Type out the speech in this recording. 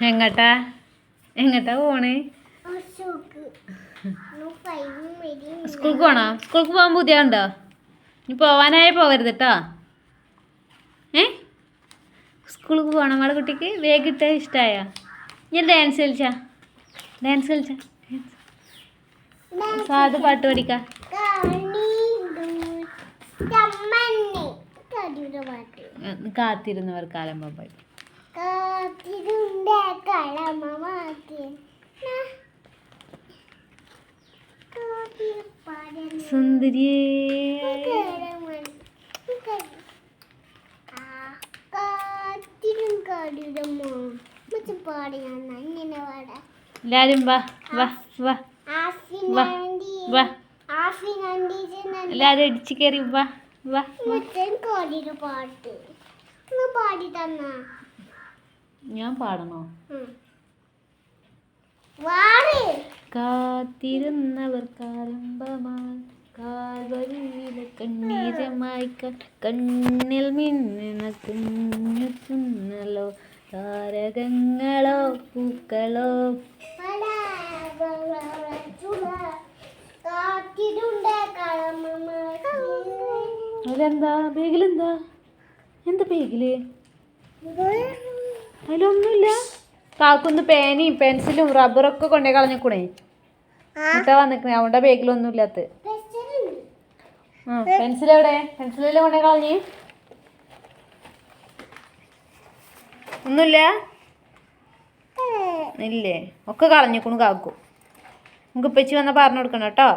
എങ്ങട്ടാ എങ്ങട്ടാ പോണേ? സ്കൂൾക്ക് പോണോ? സ്കൂൾക്ക് പോകാൻ പുതിയുണ്ടോ? ഇനി പോവാനായി പോകരുത് കേട്ടോ. സ്കൂൾക്ക് പോകണം നമ്മളെ കുട്ടിക്ക്. വേഗിട്ട് ഇഷ്ടമായോ? ഞാൻ ഡാൻസ് കളിച്ചാ സാധു പാട്ട് പഠിക്കാം. കാത്തിരുന്നവർ കാലം പോയി സുന്ദരിയേ എല്ലാരും വാ വാ വാ വാ വാ എല്ലാരും ഇടിച്ചു കയറി വാ വാ. ഞാൻ പാടണോ? കാത്തിരുന്നവർ കാലംബമായി കാൽവരിയിലെ കണ്ണീരമായി കണ്ണിൽ മിന്നുന്ന കുഞ്ഞുന്നല്ലോ താരകങ്ങളോ പൂക്കളോ. അതെന്താ ബേഗിലെന്താ? എന്താ ബേഗില്? അതിലൊന്നുമില്ല. കാക്കൊന്ന് പേനയും പെൻസിലും റബ്ബറൊക്കെ കൊണ്ടേ കളഞ്ഞേക്കൂണേ. എന്നിട്ടാ വന്നിക്കണേ. അവളുടെ ബേഗിലൊന്നും ഇല്ലാത്ത. പെൻസിലെവിടെ? പെൻസിലെല്ലാം കൊണ്ടേ കളഞ്ഞ്. ഒന്നുമില്ല ഇല്ലേ? ഒക്കെ കളഞ്ഞേക്കണു കാക്കു. നമുക്ക് ഇപ്പച്ചി വന്നാൽ പറഞ്ഞു കൊടുക്കണം കേട്ടോ.